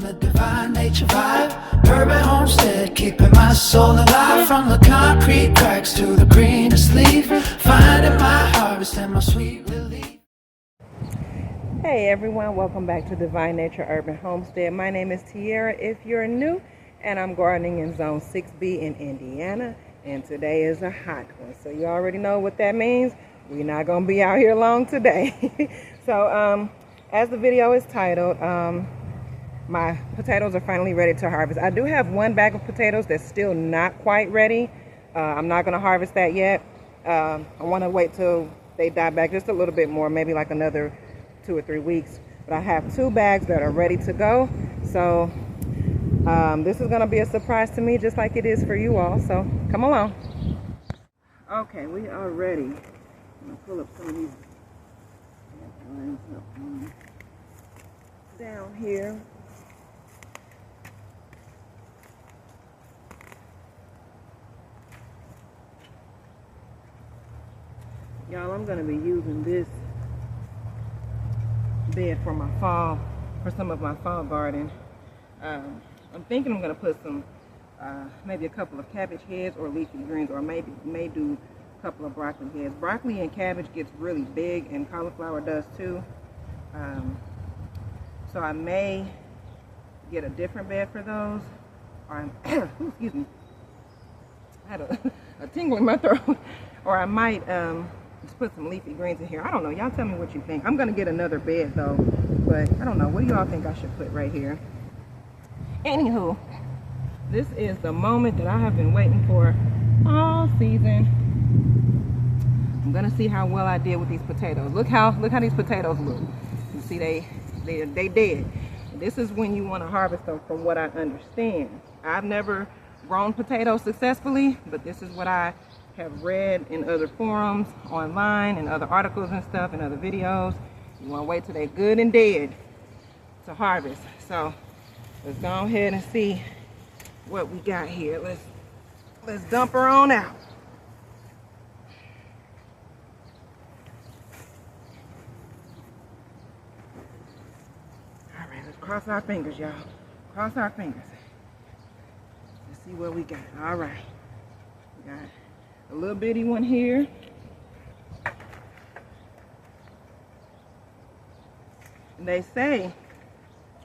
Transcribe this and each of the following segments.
the divine nature vibe. Urban homestead, keeping my soul alive. From the concrete cracks to the greenest leaf, finding my harvest and my sweet relief. Hey everyone, welcome back to Divine Nature Urban Homestead. My name is Tiara if you're new, and I'm gardening in Zone 6B in Indiana, and today is a hot one. So you already know what that means. We're not going to be out here long today. So as the video is titled, my potatoes are finally ready to harvest. I do have one bag of potatoes that's still not quite ready. I'm not going to harvest that yet. I want to wait till they die back just a little bit more, maybe like another 2 or 3 weeks. But I have 2 bags that are ready to go. So this is going to be a surprise to me, just like it is for you all. So come along. Okay, we are ready. I'm going to pull up some of these lines up down here. Y'all, I'm going to be using this bed for my fall, for some of my fall garden. I'm thinking I'm going to put some, maybe a couple of cabbage heads or leafy greens, or may do a couple of broccoli heads. Broccoli and cabbage gets really big, and cauliflower does too. So I may get a different bed for those. Or excuse me, I had a tingle in my throat. Or I might just put some leafy greens in here. I don't know. Y'all tell me what you think. I'm going to get another bed though, but I don't know. What do y'all think I should put right here? Anywho, this is the moment that I have been waiting for all season. I'm going to see how well I did with these potatoes. Look how these potatoes look. You see they dead. This is when you want to harvest them, from what I understand. I've never grown potatoes successfully, but this is what I have read in other forums, online, and other articles and stuff, and other videos. You want to wait till they're good and dead to harvest. So let's go ahead and see what we got here. Let's dump her on out. All right, let's cross our fingers, y'all. Cross our fingers. Let's see what we got. All right, we got a little bitty one here. And they say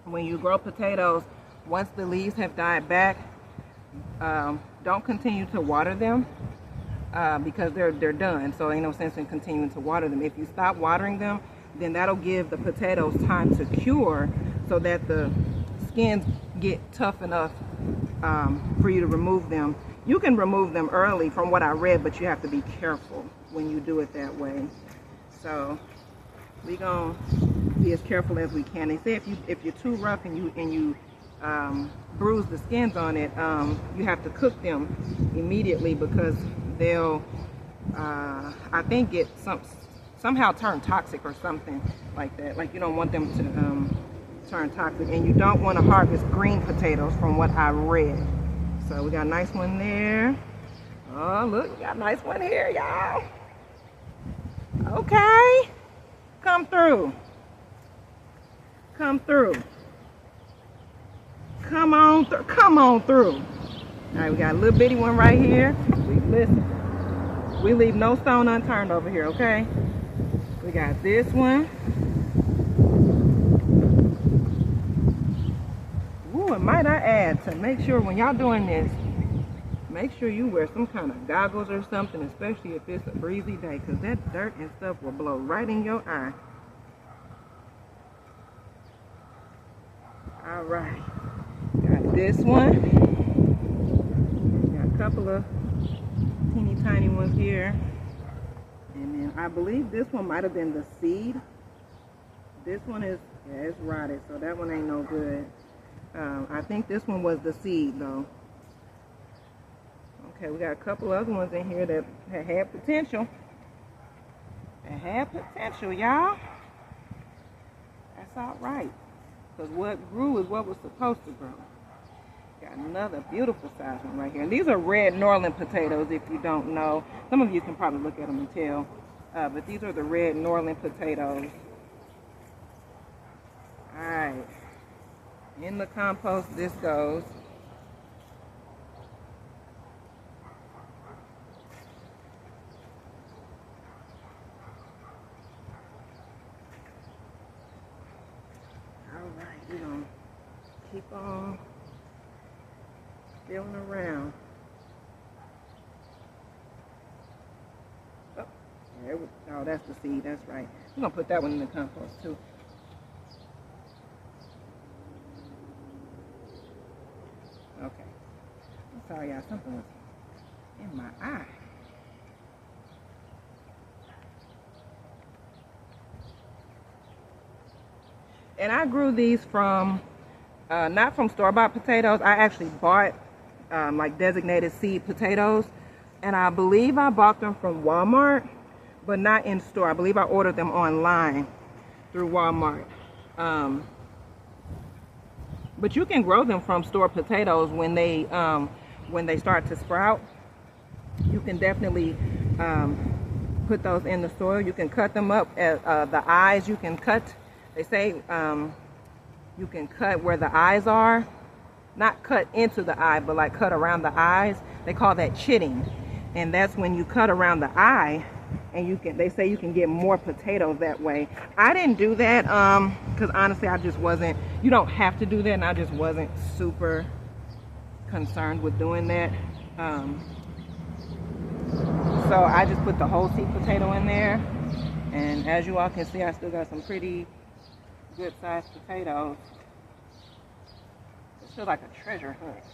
when you grow potatoes, once the leaves have died back, don't continue to water them because they're done. So ain't no sense in continuing to water them. If you stop watering them, then that'll give the potatoes time to cure so that the skins get tough enough for you to remove them. You can remove them early from what I read, but you have to be careful when you do it that way. So we're gonna be as careful as we can. They say if you're too rough and you bruise the skins on it, you have to cook them immediately, because they'll I think get somehow turn toxic or something like that. Like you don't want them to turn toxic, and you don't want to harvest green potatoes from what I read. So we got a nice one there. Oh, look, we got a nice one here, y'all. Okay. Come through. Come through. Come on through. Come on through. All right, we got a little bitty one right here. Listen, we leave no stone unturned over here, okay? We got this one. Ooh, and might I add, to make sure when y'all doing this, make sure you wear some kind of goggles or something, especially if it's a breezy day, because that dirt and stuff will blow right in your eye. All right, got this one. Got a couple of teeny tiny ones here. And then I believe this one might have been the seed. This one is, yeah, it's rotted, so that one ain't no good. I think this one was the seed though. Okay, we got a couple other ones in here that had potential. That had potential, y'all. That's all right. Because what grew is what was supposed to grow. Got another beautiful size one right here. And these are red Norland potatoes, if you don't know. Some of you can probably look at them and tell. But these are the red Norland potatoes. All right. In the compost this goes. All right, we're gonna keep on feeling around. Oh, there we, oh, that's the seed. That's right. We're gonna put that one in the compost too. Okay. I'm sorry, y'all. Something was in my eye. And I grew these from, not from store-bought potatoes. I actually bought like designated seed potatoes. And I believe I bought them from Walmart, but not in store. I believe I ordered them online through Walmart. But you can grow them from store potatoes when they start to sprout. You can definitely put those in the soil. You can cut them up at the eyes. You can cut. They say you can cut where the eyes are, not cut into the eye, but like cut around the eyes. They call that chitting, and that's when you cut around the eye, and you can. They say you can get more potatoes that way. I didn't do that because honestly, I just wasn't. You don't have to do that, and I just wasn't super concerned with doing that. So I just put the whole seed potato in there, and as you all can see, I still got some pretty good sized potatoes. It feels like a treasure hunt.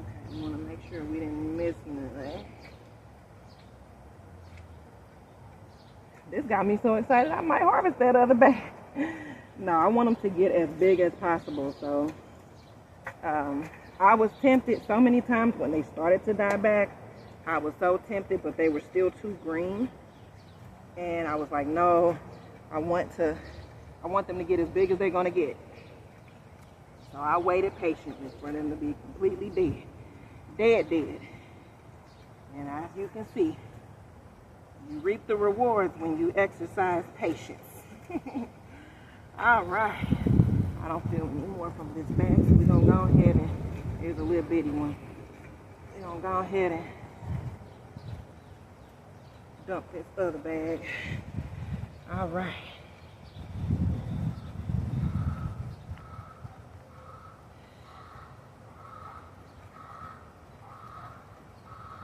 Okay, we want to make sure we didn't miss anything. This got me so excited I might harvest that other bag. No, I want them to get as big as possible. So I was tempted so many times when they started to die back. I was so tempted, but they were still too green. And I was like, no, I want them to get as big as they're gonna get. So I waited patiently for them to be completely dead. And as you can see, you reap the rewards when you exercise patience. All right, I don't feel any more from this bag, so we're gonna go ahead and, here's a little bitty one. We're gonna go ahead and dump this other bag. All right.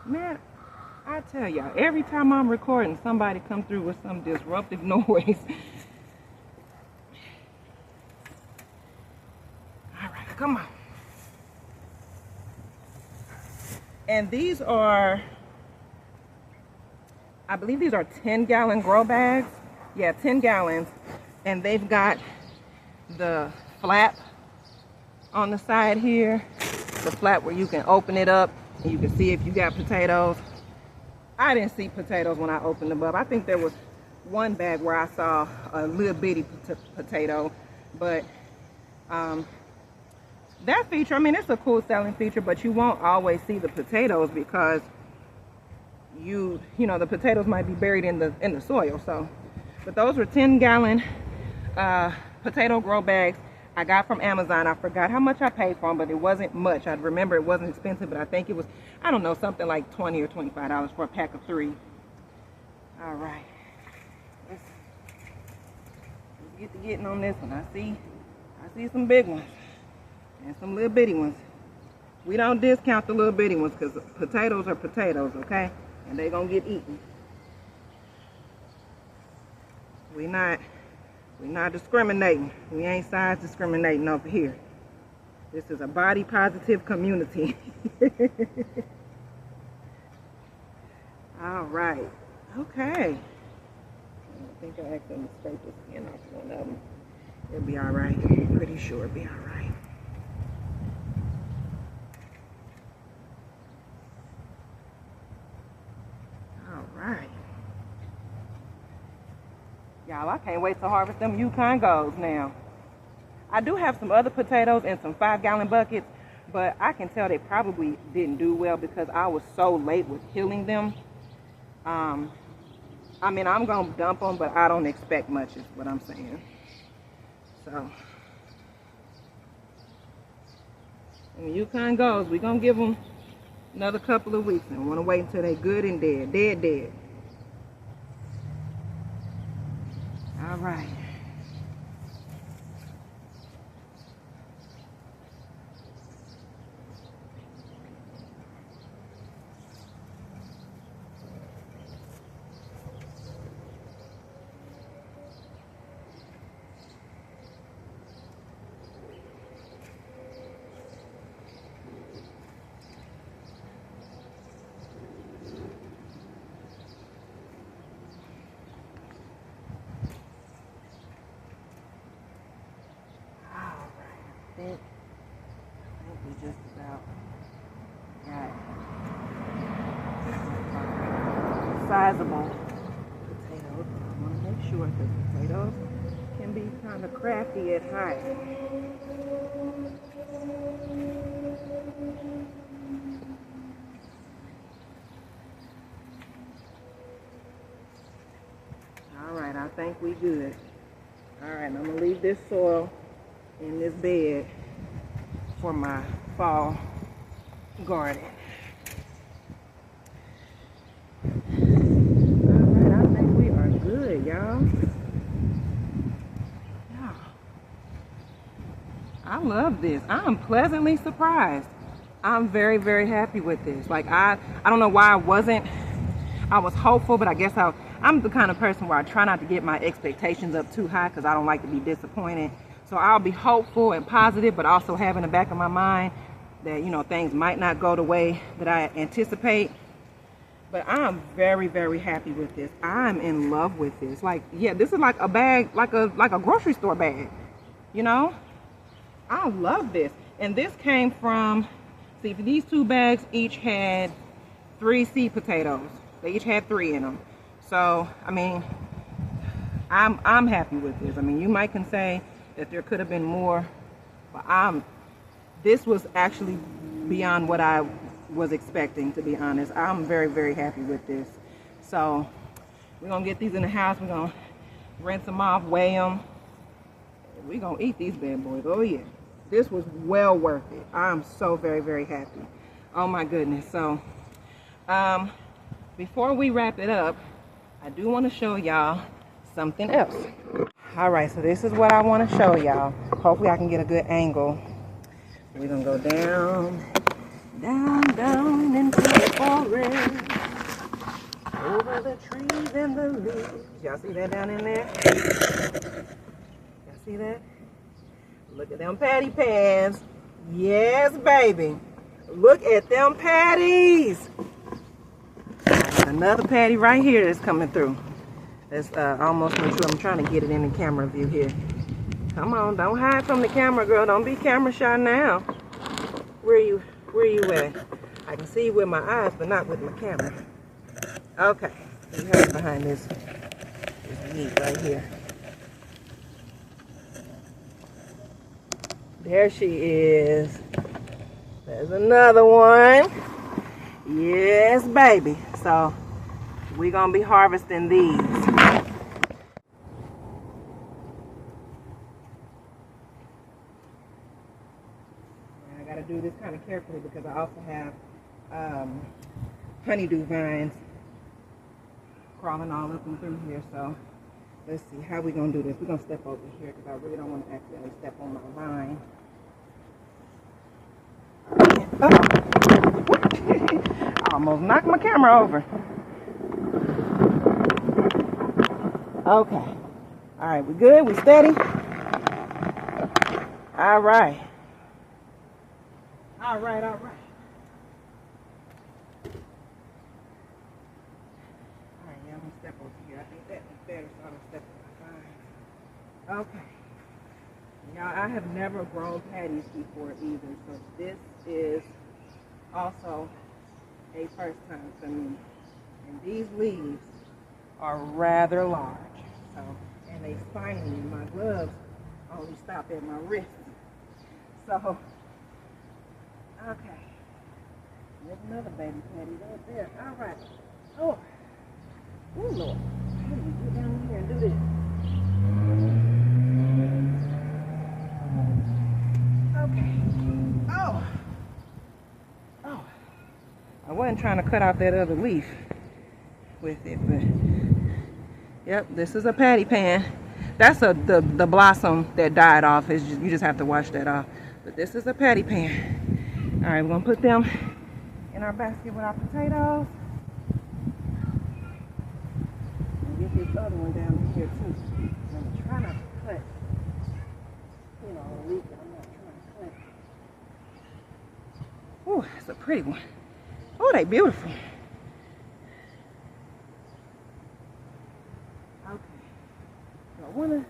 Man, I tell y'all, every time I'm recording, somebody come through with some disruptive noise. All right, come on. And these are, I believe these are 10-gallon grow bags. Yeah, 10 gallons. And they've got the flap on the side here. The flap where you can open it up and you can see if you got potatoes. I didn't see potatoes when I opened them up. I think there was one bag where I saw a little bitty potato. But that feature, I mean, it's a cool selling feature, but you won't always see the potatoes because you know, the potatoes might be buried in the soil. So, but those were 10-gallon potato grow bags I got from Amazon. I forgot how much I paid for them, but it wasn't much. I remember it wasn't expensive, but I think it was, I don't know, something like $20 or $25 for a pack of 3. All right, let's get to getting on this one. I see some big ones and some little bitty ones. We don't discount the little bitty ones because potatoes are potatoes, okay? And they're gonna get eaten. We're not discriminating. We ain't size discriminating over here. This is a body positive community. All right. Okay. I think I accidentally scraped the skin off one of them. It'll be all right. I'm pretty sure it'll be all right. All right. Y'all, I can't wait to harvest them Yukon Golds now. I do have some other potatoes in some 5-gallon buckets, but I can tell they probably didn't do well because I was so late with killing them. I mean, I'm gonna dump them, but I don't expect much is what I'm saying. So when UConn goes, we're gonna give them another couple of weeks and want to wait until they're good and dead. All right. I think we just about got sizable potatoes. I want to make sure that potatoes can be kind of crafty at height. All right, I think we good. All right, I'm gonna leave this soil in this bed for my fall garden. All right, I think we are good, y'all. Yeah. I love this. I'm pleasantly surprised. I'm very, very happy with this. Like I don't know why I wasn't. I was hopeful, but I guess I'm the kind of person where I try not to get my expectations up too high because I don't like to be disappointed. So I'll be hopeful and positive, but also have in the back of my mind that, you know, things might not go the way that I anticipate. But I'm very, very happy with this. I'm in love with this. Like, yeah, this is like a bag, like a grocery store bag, you know? I love this. And this came from, see, these two bags each had 3 seed potatoes. They each had 3 in them. So, I mean, I'm happy with this. I mean, you might can say that there could have been more, but this was actually beyond what I was expecting, to be honest. I'm very, very happy with this. So we're gonna get these in the house. We're gonna rinse them off, weigh them. We're gonna eat these bad boys. Oh yeah, this was well worth it. I'm so very, very happy. Oh my goodness. So before we wrap it up, I do want to show y'all something else. All right, so this is what I want to show y'all. Hopefully I can get a good angle. We're gonna go down into the forest, over the trees and the leaves. Y'all see that down in there? Y'all see that? Look at them patty pans. Yes, baby. Look at them patties. Another patty right here that's coming through. That's almost mature. I'm trying to get it in the camera view here. Come on, don't hide from the camera, girl. Don't be camera shy now. Where you at? I can see you with my eyes, but not with my camera. Okay, you hide behind this meat right here. There she is. There's another one. Yes, baby. So we're gonna be harvesting these. I gotta do this kind of carefully because I also have honeydew vines crawling all up and through here. So let's see how we gonna do this. We're gonna step over here because I really don't want to accidentally step on my vine. I almost knocked my camera over. Okay. All right, we good? We steady? All right. All right. All right, yeah, I'm gonna step over here. I think that is better, so I'm gonna step on my vine. Okay. Now, I have never grown patties before either, so this is also a first time for me. And these leaves are rather large. So, and they spiny. My gloves only stop at my wrist. So, okay. There's another baby patty right there. All right. Oh. Oh Lord, how do we get down here and do this? Okay. Oh. I wasn't trying to cut out that other leaf with it, but yep, this is a patty pan. That's the blossom that died off. It's just, you just have to wash that off. But this is a patty pan. All right, we're gonna put them in our basket with our potatoes. And get this other one down here too. I'm trying not to cut, a leaf that I'm not trying to cut. Ooh, it's a pretty one. Oh, they beautiful. Okay. So I want to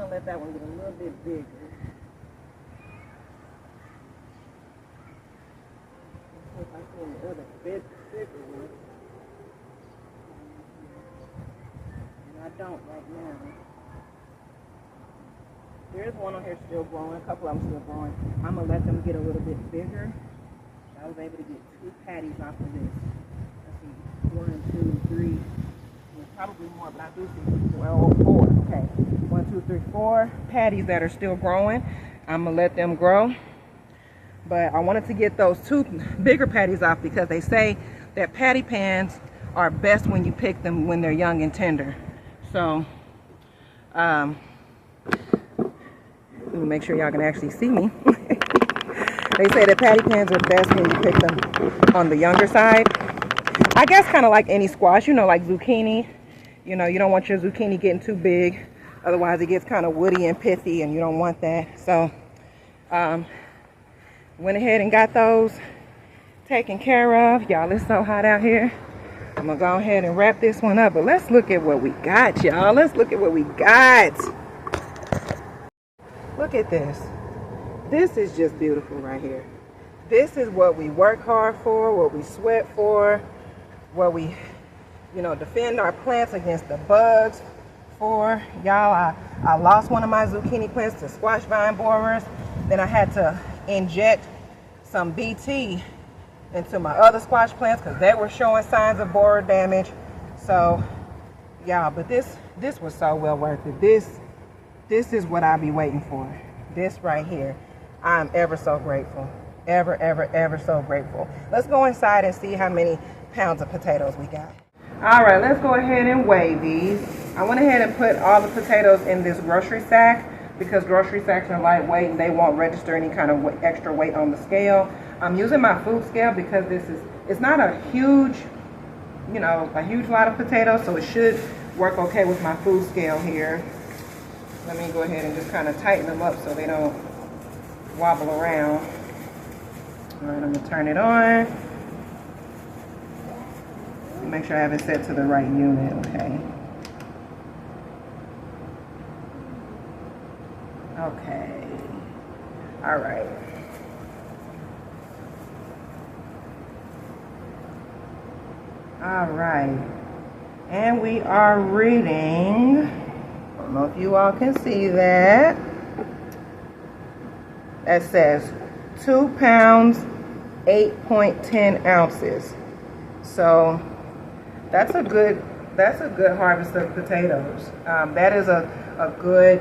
let that one get a little bit bigger. Let's see if I see any other bigger ones. And I don't right now. There's one on here still growing. A couple of them still growing. I'm going to let them get a little bit bigger. I was able to get 2 patties off of this. Let's see, 1, 2, 3. Well, probably more, but I do see 4. Okay, 1, 2, 3, 4 patties that are still growing. I'm gonna let them grow. But I wanted to get those 2 bigger patties off because they say that patty pans are best when you pick them when they're young and tender. So, let me make sure y'all can actually see me. They say that patty pans are best when you pick them on the younger side. I guess kind of like any squash, like zucchini. You don't want your zucchini getting too big. Otherwise it gets kind of woody and pithy and you don't want that. So went ahead and got those taken care of. Y'all, it's so hot out here. I'm going to go ahead and wrap this one up. But let's look at what we got, y'all. Let's look at what we got. Look at this. This is just beautiful right here. This is what we work hard for, what we sweat for, what we, defend our plants against the bugs for. Y'all, I lost one of my zucchini plants to squash vine borers. Then I had to inject some BT into my other squash plants because they were showing signs of borer damage. So, y'all, but this was so well worth it. This is what I be waiting for. This right here. I'm ever so grateful. Ever so grateful. Let's go inside and see how many pounds of potatoes we got. All right, let's go ahead and weigh these. I went ahead and put all the potatoes in this grocery sack because grocery sacks are lightweight and they won't register any kind of extra weight on the scale. I'm using my food scale because it's not a huge, a huge lot of potatoes, so it should work okay with my food scale here. Let me go ahead and just kind of tighten them up so they don't wobble around. All right, I'm gonna turn it on. Make sure I have it set to the right unit, okay. Okay, all right. All right, and we are reading, I don't know if you all can see that. That says 2 pounds, 8.10 ounces. So that's a good harvest of potatoes. That is a good,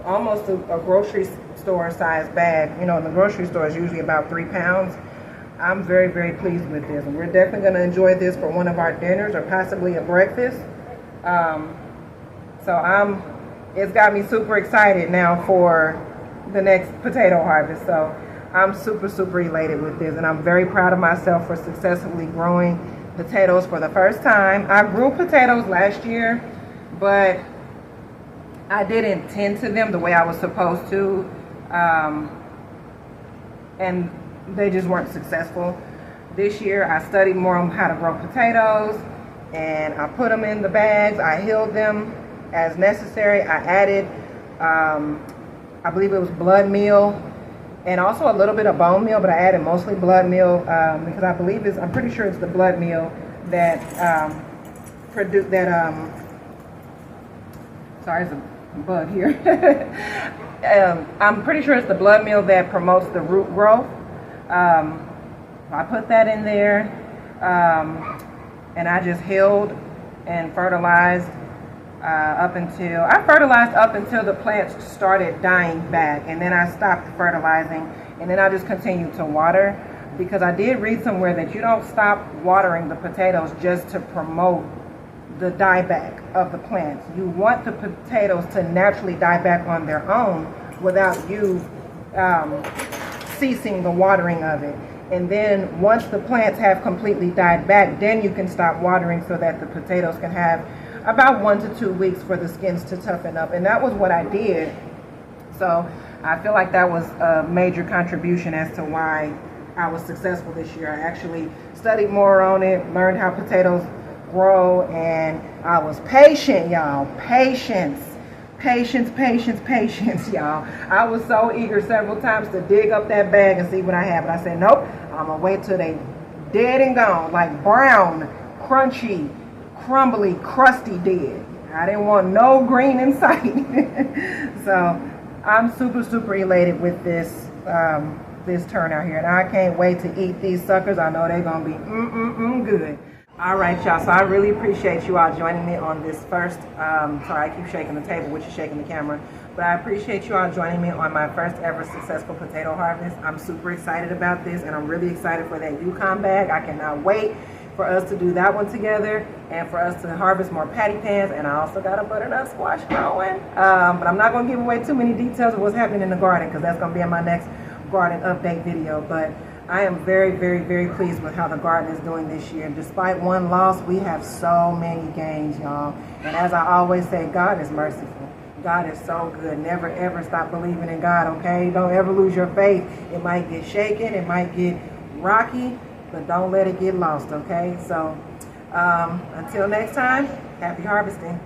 almost a grocery store size bag. In the grocery store is usually about 3 pounds. I'm very, very pleased with this. And we're definitely going to enjoy this for one of our dinners or possibly a breakfast. So it's got me super excited now for the next potato harvest. So I'm super, super elated with this. And I'm very proud of myself for successfully growing potatoes for the first time. I grew potatoes last year, but I didn't tend to them the way I was supposed to. And they just weren't successful. This year I studied more on how to grow potatoes and I put them in the bags. I healed them as necessary. I added, I believe it was blood meal and also a little bit of bone meal, but I added mostly blood meal because I'm pretty sure it's the blood meal that sorry, there's a bug here. I'm pretty sure it's the blood meal that promotes the root growth. I put that in there, and I just held and fertilized I fertilized up until the plants started dying back, and then I stopped fertilizing, and then I just continued to water, because I did read somewhere that you don't stop watering the potatoes just to promote the dieback of the plants. You want the potatoes to naturally die back on their own without you ceasing the watering of it. And then once the plants have completely died back, then you can stop watering so that the potatoes can have about 1 to 2 weeks for the skins to toughen up. And that was what I did. So I feel like that was a major contribution as to why I was successful this year. I actually studied more on it, learned how potatoes grow, and I was patient, y'all. Patience, y'all. I was so eager several times to dig up that bag and see what I had, but I said, nope, I'm gonna wait till they dead and gone, like brown, crunchy, crumbly, crusty dead. I didn't want no green in sight. So I'm super elated with this this turnout here, and I can't wait to eat these suckers. I know they're gonna be good. All right, y'all, so I really appreciate you all joining me on this first, sorry, I keep shaking the table, which is shaking the camera, but I appreciate you all joining me on my first ever successful potato harvest. I'm super excited about this, and I'm really excited for that Yukon bag. I cannot wait for us to do that one together, and for us to harvest more patty pans, and I also got a butternut squash growing. But I'm not gonna give away too many details of what's happening in the garden, because that's gonna be in my next garden update video. But I am very pleased with how the garden is doing this year. Despite one loss, we have so many gains, y'all. And as I always say, God is merciful. God is so good. Never ever stop believing in God, okay? Don't ever lose your faith. It might get shaken, it might get rocky, but don't let it get lost, okay? So until next time, happy harvesting.